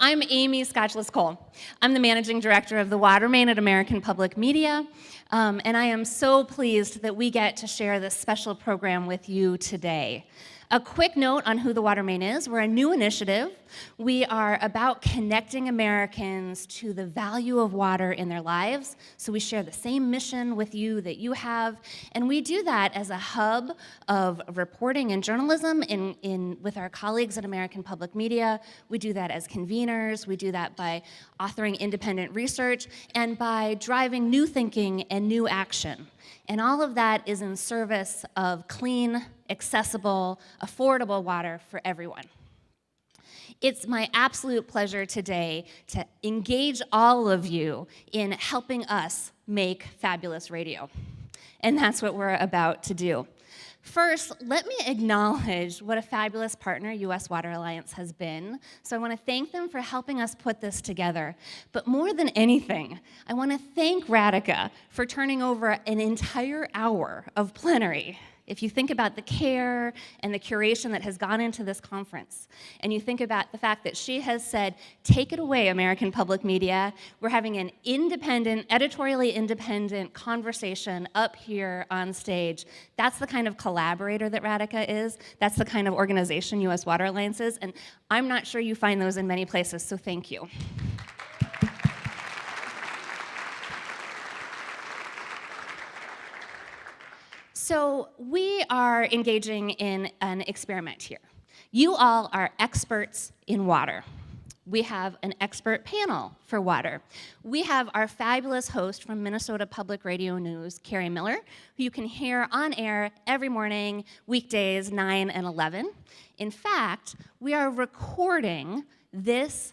I'm Amy Scotchless-Cole. I'm the Managing Director of the Water Main at American Public Media, and I am so pleased that we get to share this special program with you today. A quick note on who the Water Main is. We're a new initiative. We are about connecting Americans to the value of water in their lives. So we share the same mission with you that you have, and we do that as a hub of reporting and journalism with our colleagues at American Public Media. We do that as conveners. We do that by authoring independent research and by driving new thinking and new action. And all of that is in service of clean, accessible, affordable water for everyone. It's my absolute pleasure today to engage all of you in helping us make fabulous radio. And that's what we're about to do. First, let me acknowledge what a fabulous partner U.S. Water Alliance has been. So I want to thank them for helping us put this together. But more than anything, I want to thank Radhika for turning over an entire hour of plenary. If you think about the care and the curation that has gone into this conference, and you think about the fact that she has said, take it away, American Public Media, we're having an independent, editorially independent conversation up here on stage. That's the kind of collaborator that Radhika is. That's the kind of organization U.S. Water Alliance is, and I'm not sure you find those in many places, so thank you. So we are engaging in an experiment here. You all are experts in water. We have an expert panel for water. We have our fabulous host from Minnesota Public Radio News, Carrie Miller, who you can hear on air every morning, weekdays 9 and 11. In fact, we are recording this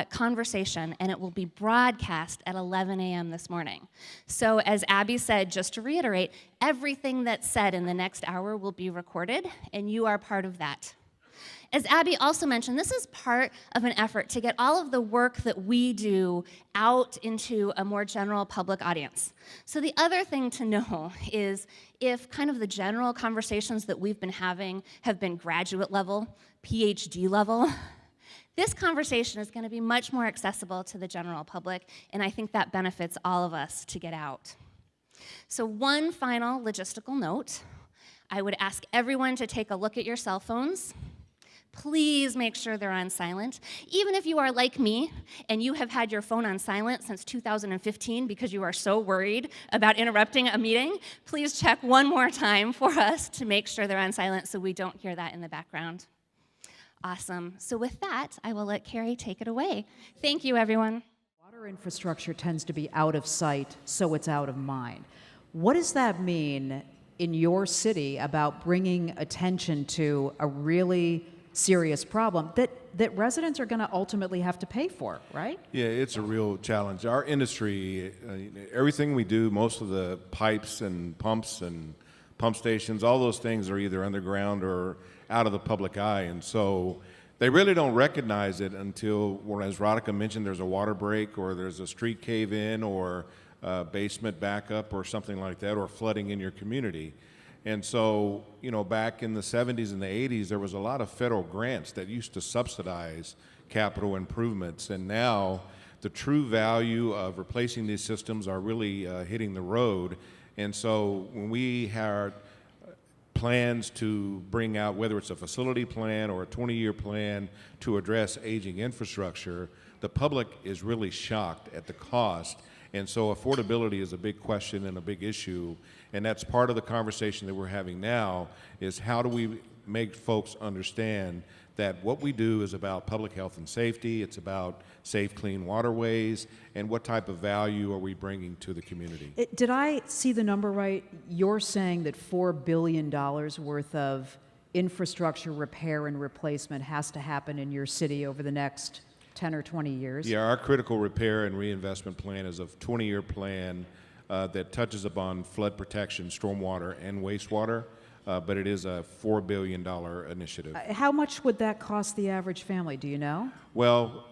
conversation, and it will be broadcast at 11 a.m. this morning. So as Abby said, just to reiterate, everything that's said in the next hour will be recorded, and you are part of that. As Abby also mentioned, this is part of an effort to get all of the work that we do out into a more general public audience. So the other thing to know is if kind of the general conversations that we've been having have been graduate level, PhD level, this conversation is going to be much more accessible to the general public, and I think that benefits all of us to get out. So one final logistical note. I would ask everyone to take a look at your cell phones. Please make sure they're on silent. Even if you are like me and you have had your phone on silent since 2015 because you are so worried about interrupting a meeting, please check one more time for us to make sure they're on silent so we don't hear that in the background. Awesome. So with that, I will let Carrie take it away. Thank you, everyone. Water infrastructure tends to be out of sight, so it's out of mind. What does that mean in your city about bringing attention to a really serious problem that residents are going to ultimately have to pay for, right? Yeah, it's a real challenge. Our industry, everything we do, most of the pipes and pump stations, all those things are either underground or out of the public eye, and so they really don't recognize it until, as Radhika mentioned, there's a water break or there's a street cave-in or a basement backup or something like that, or flooding in your community. And so, back in the 70s and the 80s, there was a lot of federal grants that used to subsidize capital improvements, and now the true value of replacing these systems are really hitting the road. And so when we had plans to bring out, whether it's a facility plan or a 20-year plan to address aging infrastructure, the public is really shocked at the cost. And so affordability is a big question and a big issue. And that's part of the conversation that we're having now, is how do we make folks understand that what we do is about public health and safety, it's about safe, clean waterways, and what type of value are we bringing to the community. Did I see the number right? You're saying that $4 billion worth of infrastructure repair and replacement has to happen in your city over the next 10 or 20 years? Yeah, our critical repair and reinvestment plan is a 20-year plan that touches upon flood protection, stormwater, and wastewater. But it is a $4 billion initiative. How much would that cost the average family, do you know? Well,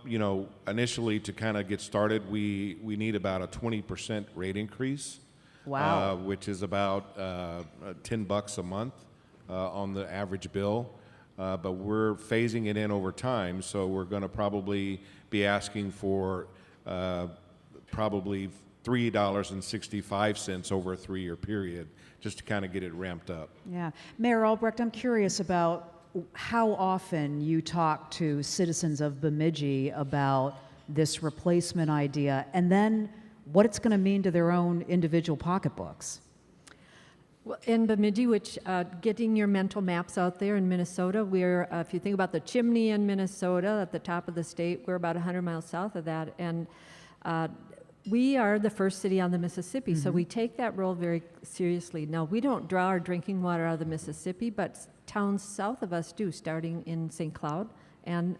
initially to kind of get started, we need about a 20% rate increase. Wow. Which is about $10 a month on the average bill. but we're phasing it in over time, so we're going to probably be asking for probably $3.65 over a 3-year period, just to kind of get it ramped up. Yeah. Mayor Albrecht, I'm curious about how often you talk to citizens of Bemidji about this replacement idea, and then what it's going to mean to their own individual pocketbooks. Well, in Bemidji, which getting your mental maps out there in Minnesota, we're, if you think about the chimney in Minnesota at the top of the state, we're about 100 miles south of that. And we are the first city on the Mississippi, so we take that role very seriously. Now, we don't draw our drinking water out of the Mississippi, but towns south of us do, starting in St. Cloud and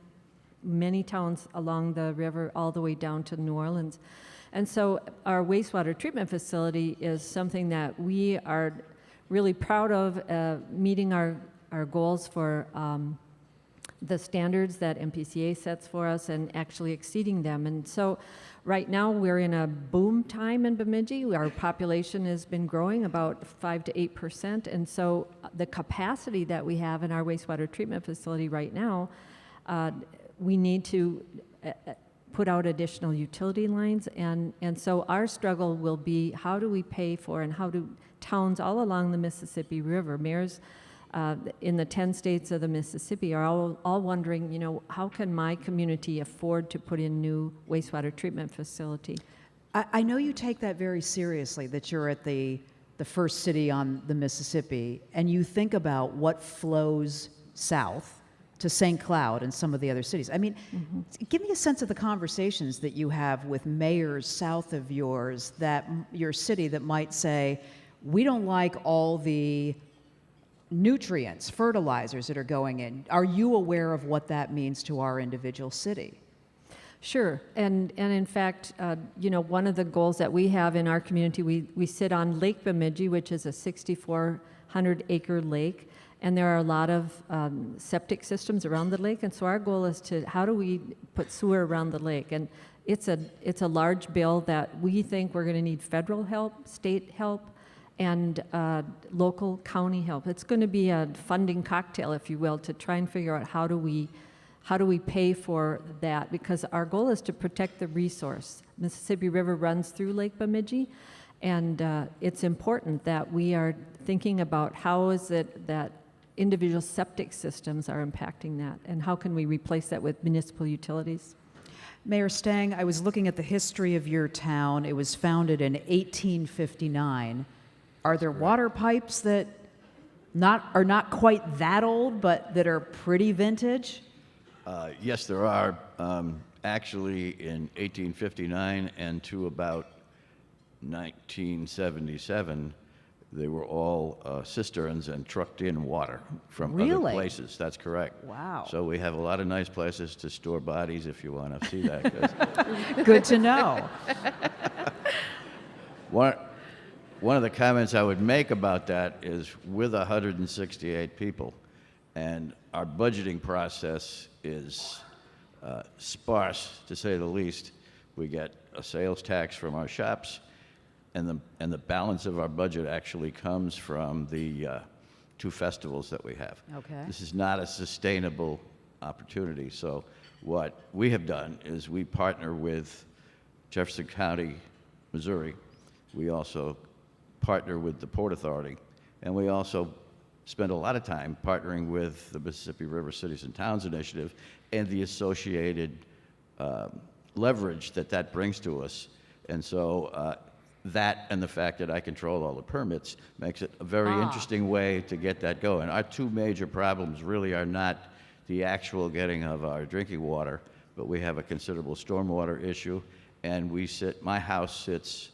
many towns along the river all the way down to New Orleans. And so our wastewater treatment facility is something that we are really proud of, meeting our goals for the standards that MPCA sets for us and actually exceeding them. And so right now we're in a boom time in Bemidji. Our population has been growing about 5 to 8%. And so the capacity that we have in our wastewater treatment facility right now, we need to put out additional utility lines. And so our struggle will be, how do we pay for, and how do towns all along the Mississippi River, mayors in the 10 states of the Mississippi are all wondering, you know, how can my community afford to put in new wastewater treatment facility? I know you take that very seriously, that you're at the first city on the Mississippi, and you think about what flows south to St. Cloud and some of the other cities. I mean, give me a sense of the conversations that you have with mayors south of yours, that your city, that might say, we don't like all the nutrients, fertilizers that are going in. Are you aware of what that means to our individual city? Sure, and in fact, you know, one of the goals that we have in our community, we sit on Lake Bemidji, which is a 6,400-acre lake, and there are a lot of septic systems around the lake, and so our goal is to, how do we put sewer around the lake? And it's a large bill that we think we're going to need federal help, state help, and local county help. It's going to be a funding cocktail, if you will, to try and figure out how do we pay for that, because our goal is to protect the resource. Mississippi River runs through Lake Bemidji, and it's important that we are thinking about how is it that individual septic systems are impacting that, and how can we replace that with municipal utilities. Mayor Stang, I was looking at the history of your town. It was founded in 1859. Are there water pipes that are not quite that old, but that are pretty vintage? Yes, there are. Actually, in 1859 and to about 1977, they were all cisterns and trucked in water from other Really? places. That's correct. Wow. So we have a lot of nice places to store bodies if you want to see that. 'Cause Good to know. one of the comments I would make about that is, with 168 people, and our budgeting process is sparse, to say the least. We get a sales tax from our shops, and the balance of our budget actually comes from the 2 festivals that we have. Okay. This is not a sustainable opportunity. So what we have done is we partner with Jefferson County, Missouri. We also partner with the Port Authority, and we also spend a lot of time partnering with the Mississippi River Cities and Towns Initiative and the associated leverage that brings to us. And so that, and the fact that I control all the permits, makes it a very interesting way to get that going. Our 2 major problems really are not the actual getting of our drinking water, but we have a considerable stormwater issue, and my house sits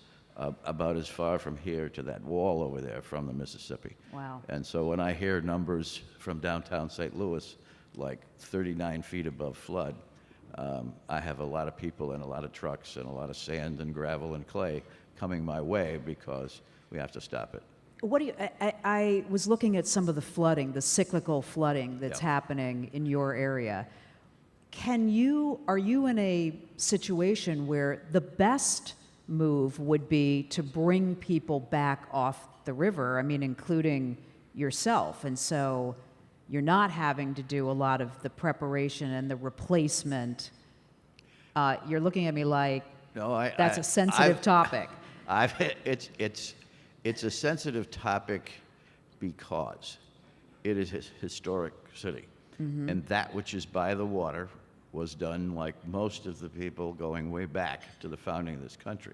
about as far from here to that wall over there from the Mississippi. Wow. And so when I hear numbers from downtown St. Louis, like 39 feet above flood, I have a lot of people and a lot of trucks and a lot of sand and gravel and clay coming my way because we have to stop it. What do you? I was looking at some of the flooding, the cyclical flooding that's happening in your area. Are you in a situation where the best move would be to bring people back off the river? I mean, including yourself, and so you're not having to do a lot of the preparation and the replacement. You're looking at me like No, that's a sensitive topic. It's a sensitive topic because it is a historic city. And that which is by the water was done like most of the people going way back to the founding of this country.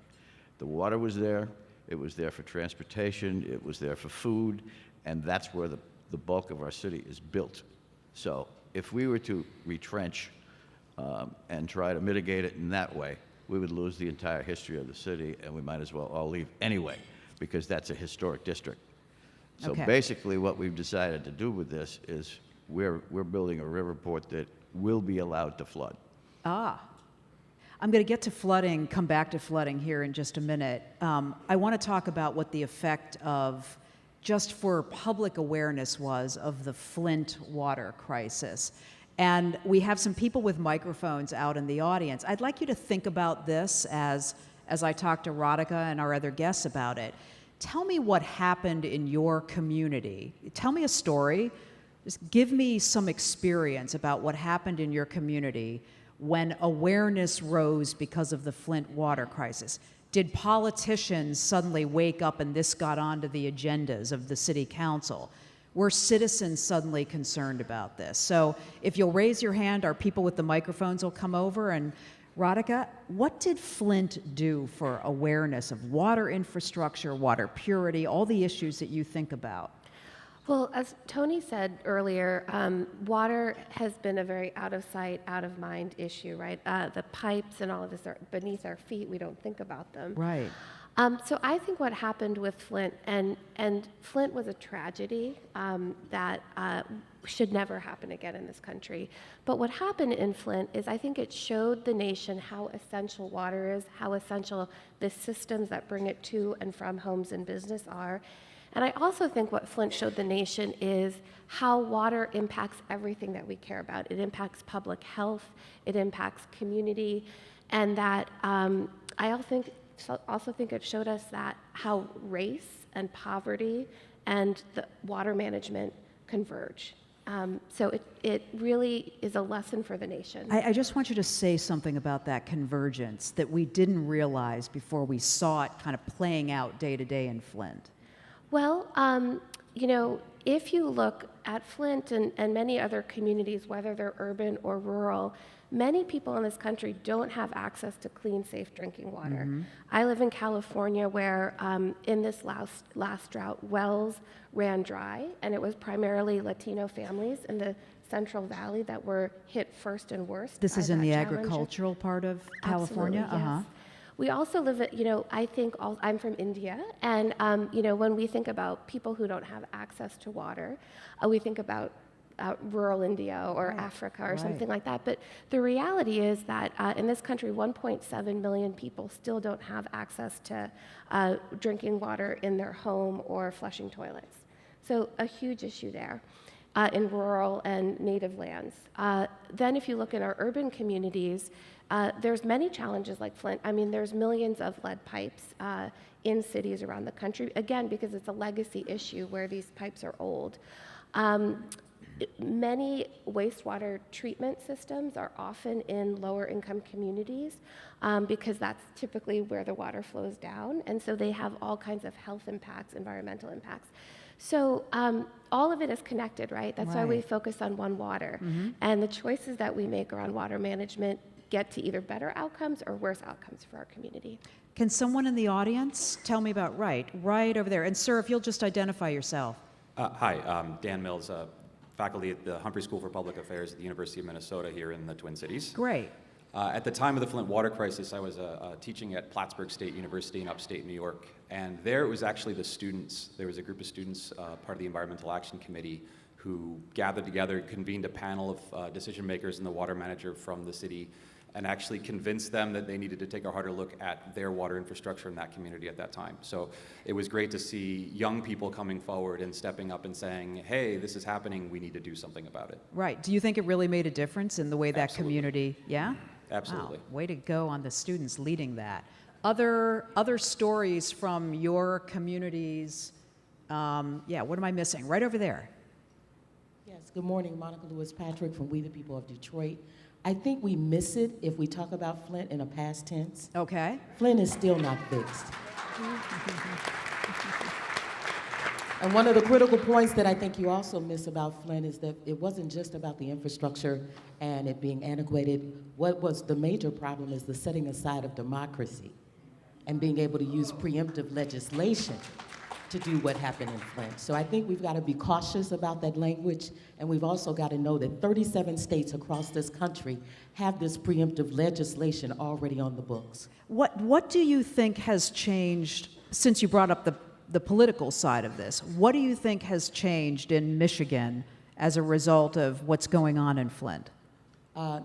The water was there, it was there for transportation, it was there for food, and that's where the bulk of our city is built. So if we were to retrench and try to mitigate it in that way, we would lose the entire history of the city, and we might as well all leave anyway, because that's a historic district. So Okay. basically what we've decided to do with this is we're building a river port that will be allowed to flood. I'm going to get to flooding, come back to flooding here in just a minute. I want to talk about what the effect of, just for public awareness was, of the Flint water crisis. And we have some people with microphones out in the audience. I'd like you to think about this as I talk to Radhika and our other guests about it. Tell me what happened in your community. Tell me a story. Just give me some experience about what happened in your community when awareness rose because of the Flint water crisis. Did politicians suddenly wake up and this got onto the agendas of the city council? Were citizens suddenly concerned about this? So if you'll raise your hand, our people with the microphones will come over. And Radhika, what did Flint do for awareness of water infrastructure, water purity, all the issues that you think about? Well, as Tony said earlier, water has been a very out of sight, out of mind issue, right? The pipes and all of this are beneath our feet. We don't think about them. Right. So I think what happened with Flint, and Flint was a tragedy that should never happen again in this country. But what happened in Flint is I think it showed the nation how essential water is, how essential the systems that bring it to and from homes and business are. And I also think what Flint showed the nation is how water impacts everything that we care about. It impacts public health, it impacts community, and that I also think it showed us that how race and poverty and the water management converge. So it really is a lesson for the nation. I just want you to say something about that convergence that we didn't realize before we saw it kind of playing out day to day in Flint. Well, if you look at Flint and many other communities, whether they're urban or rural, many people in this country don't have access to clean, safe drinking water. I live in California where in this last drought, wells ran dry, and it was primarily Latino families in the Central Valley that were hit first and worst. This by is in that the challenge. agricultural part of California? Absolutely, yes. We also live at, I'm from India, and, when we think about people who don't have access to water, we think about rural India or Africa or something like that. But the reality is that in this country, 1.7 million people still don't have access to drinking water in their home or flushing toilets. So a huge issue there. In rural and native lands. Then if you look in our urban communities, there's many challenges like Flint. I mean, there's millions of lead pipes in cities around the country, again, because it's a legacy issue where these pipes are old. Many wastewater treatment systems are often in lower income communities because that's typically where the water flows down, and so they have all kinds of health impacts, environmental impacts. So all of it is connected, right? That's why we focus on one water. And the choices that we make around water management get to either better outcomes or worse outcomes for our community. Can someone in the audience tell me about right over there? And sir, if you'll just identify yourself. Hi, Dan Mills, faculty at the Humphrey School for Public Affairs at the University of Minnesota here in the Twin Cities. Great. At the time of the Flint water crisis, I was teaching at Plattsburgh State University in upstate New York, and there it was actually the students. There was a group of students, part of the Environmental Action Committee, who gathered together, convened a panel of decision makers and the water manager from the city, and actually convinced them that they needed to take a harder look at their water infrastructure in that community at that time. So it was great to see young people coming forward and stepping up and saying, hey, this is happening, we need to do something about it. Right. Do you think it really made a difference in the way that Absolutely. Community, yeah? Absolutely. Wow, way to go on the students leading that. Other stories from your communities, what am I missing? Right over there. Yes, Good morning, Monica Lewis Patrick from We the People of Detroit. I think we miss it if we talk about Flint in a past tense. Okay. Flint is still not fixed. And one of the critical points that I think you also miss about Flint is that it wasn't just about the infrastructure and it being antiquated. What was the major problem is the setting aside of democracy and being able to use preemptive legislation to do what happened in Flint. So I think we've got to be cautious about that language, and we've also got to know that 37 states across this country have this preemptive legislation already on the books. What do you think has changed, since you brought up the political side of this, what do you think has changed in Michigan as a result of what's going on in Flint?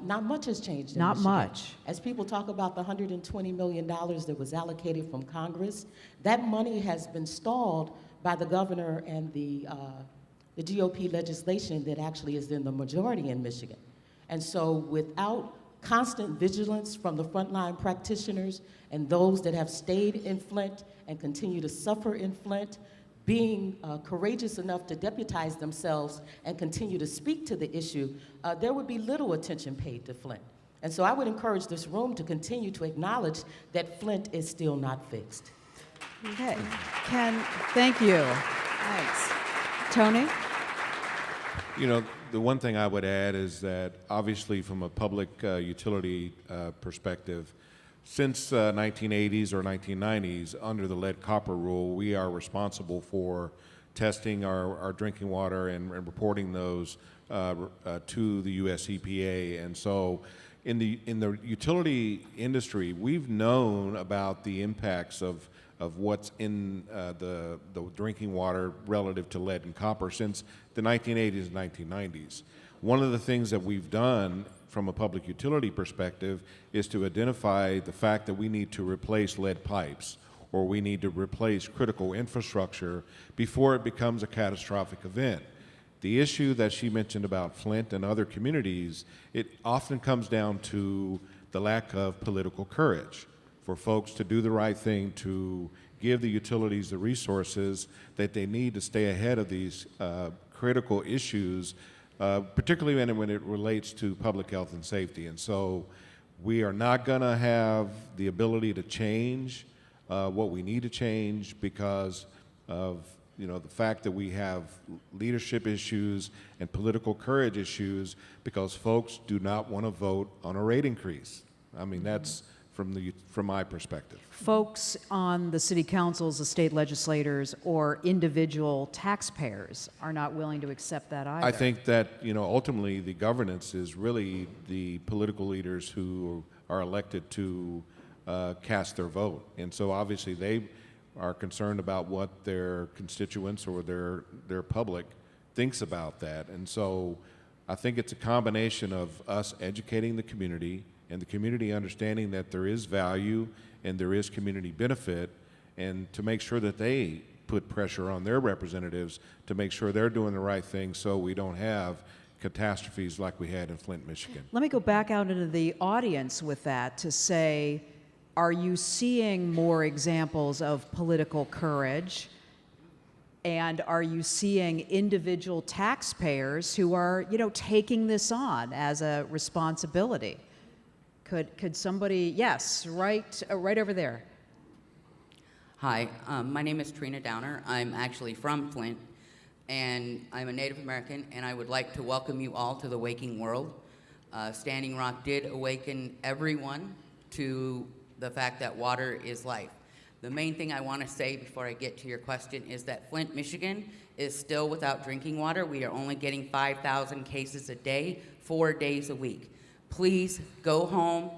Not much has changed in Not Michigan. much. As people talk about the $120 million that was allocated from Congress, that money has been stalled by the governor and the GOP legislation that actually is in the majority in Michigan. And so without constant vigilance from the frontline practitioners and those that have stayed in Flint and continue to suffer in Flint, being courageous enough to deputize themselves and continue to speak to the issue, there would be little attention paid to Flint. And so I would encourage this room to continue to acknowledge that Flint is still not fixed. Okay. Ken, thank you. Thanks. Tony? You know, the one thing I would add is that obviously from a public utility perspective, since 1980s or 1990s, under the lead copper rule, we are responsible for testing our drinking water and reporting those to the U.S. EPA. And so in the utility industry, we've known about the impacts of what's in the drinking water relative to lead and copper since the 1980s and 1990s. One of the things that we've done from a public utility perspective is to identify the fact that we need to replace lead pipes or we need to replace critical infrastructure before it becomes a catastrophic event. The issue that she mentioned about Flint and other communities, it often comes down to the lack of political courage for folks to do the right thing, to give the utilities the resources that they need to stay ahead of these critical issues, particularly when it relates to public health and safety. And so we are not going to have the ability to change what we need to change because of the fact that we have leadership issues and political courage issues because folks do not want to vote on a rate increase. I mean, that's from my perspective. Folks on the city councils, the state legislators, or individual taxpayers are not willing to accept that either. I think that ultimately the governance is really the political leaders who are elected to cast their vote, and so obviously they are concerned about what their constituents or their public thinks about that, and so I think it's a combination of us educating the community and the community understanding that there is value and there is community benefit, and to make sure that they put pressure on their representatives to make sure they're doing the right thing so we don't have catastrophes like we had in Flint, Michigan. Let me go back out into the audience with that to say, are you seeing more examples of political courage? And are you seeing individual taxpayers who are, taking this on as a responsibility? Could somebody, yes, right over there. Hi, my name is Trina Downer. I'm actually from Flint, and I'm a Native American, and I would like to welcome you all to the waking world. Standing Rock did awaken everyone to the fact that water is life. The main thing I want to say before I get to your question is that Flint, Michigan is still without drinking water. We are only getting 5,000 cases a day, 4 days a week. Please go home,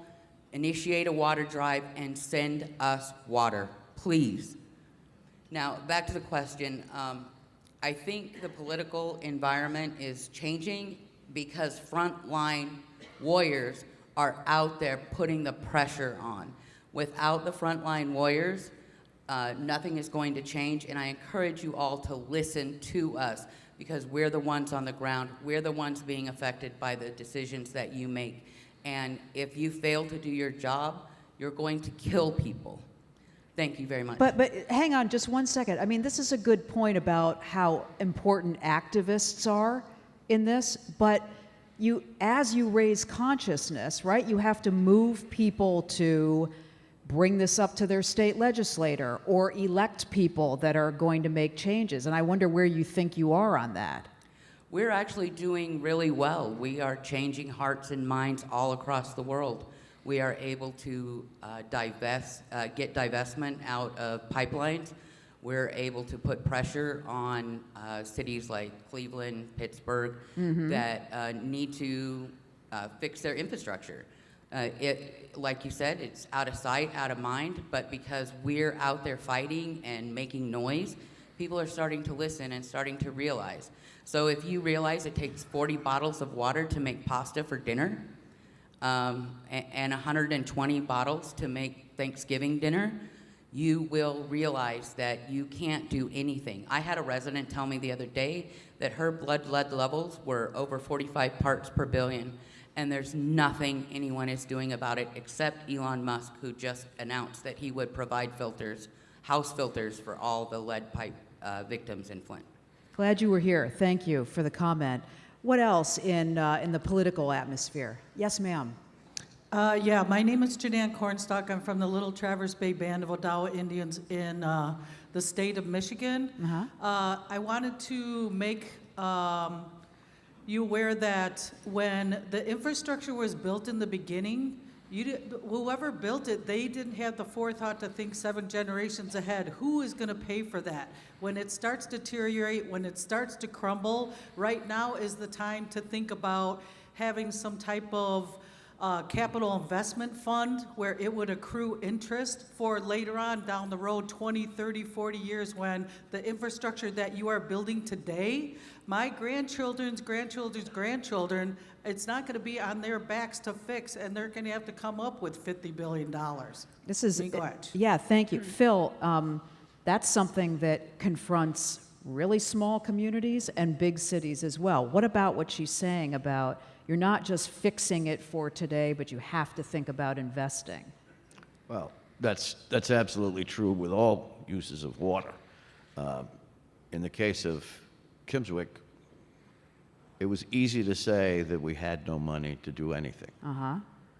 initiate a water drive, and send us water, please. Now, back to the question. I think the political environment is changing because frontline warriors are out there putting the pressure on. Without the frontline warriors, nothing is going to change, and I encourage you all to listen to us because we're the ones on the ground. We're the ones being affected by the decisions that you make. And if you fail to do your job, you're going to kill people. Thank you very much. But hang on just one second. I mean, this is a good point about how important activists are in this, but as you raise consciousness, right, you have to move people to bring this up to their state legislator or elect people that are going to make changes. And I wonder where you think you are on that. We're actually doing really well. We are changing hearts and minds all across the world. We are able to get divestment out of pipelines. We're able to put pressure on cities like Cleveland, Pittsburgh, that need to fix their infrastructure. Like you said, it's out of sight, out of mind, but because we're out there fighting and making noise, people are starting to listen and starting to realize. So if you realize it takes 40 bottles of water to make pasta for dinner, and 120 bottles to make Thanksgiving dinner, you will realize that you can't do anything. I had a resident tell me the other day that her blood lead levels were over 45 parts per billion, and there's nothing anyone is doing about it except Elon Musk, who just announced that he would provide filters, house filters, for all the lead pipe victims in Flint. Glad you were here. Thank you for the comment. What else in the political atmosphere? Yes, ma'am. Yeah, my name is Janann Cornstalk. I'm from the Little Traverse Bay Band of Odawa Indians in the state of Michigan. I wanted to make you aware that when the infrastructure was built in the beginning, whoever built it, they didn't have the forethought to think 7 generations ahead. Who is going to pay for that? When it starts to deteriorate, when it starts to crumble, right now is the time to think about having some type of capital investment fund where it would accrue interest for later on down the road, 20, 30, 40 years, when the infrastructure that you are building today, my grandchildren's grandchildren, it's not going to be on their backs to fix, and they're going to have to come up with $50 billion. This is, Go ahead. yeah, thank you. Phil, that's something that confronts really small communities and big cities as well. What about what she's saying about you're not just fixing it for today, but you have to think about investing? Well, that's absolutely true with all uses of water. In the case of Kimmswick, it was easy to say that we had no money to do anything.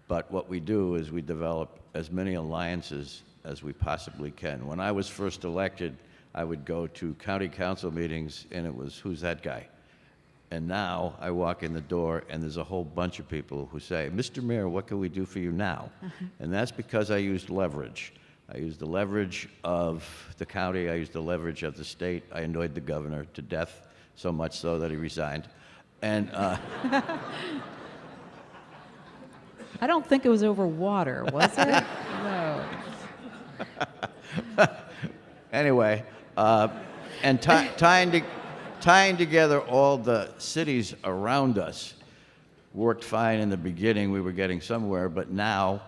But what we do is we develop as many alliances as we possibly can. When I was first elected, I would go to county council meetings, and it was, who's that guy? And now I walk in the door, and there's a whole bunch of people who say, Mr. Mayor, what can we do for you now? And that's because I used leverage. I used the leverage of the county. I used the leverage of the state. I annoyed the governor to death, so much so that he resigned. And I don't think it was over water, was it? No. Anyway, and tying together all the cities around us worked fine in the beginning. We were getting somewhere, but now,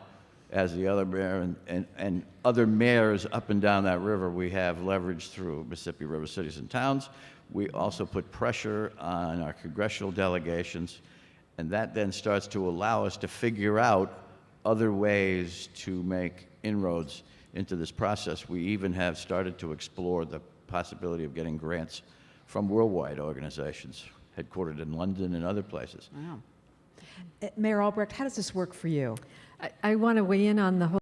as the other mayor and other mayors up and down that river, we have leverage through Mississippi River Cities and Towns. We also put pressure on our congressional delegations, and that then starts to allow us to figure out other ways to make inroads into this process. We even have started to explore the possibility of getting grants from worldwide organizations headquartered in London and other places. Wow. Mayor Albrecht, how does this work for you? I want to weigh in on the whole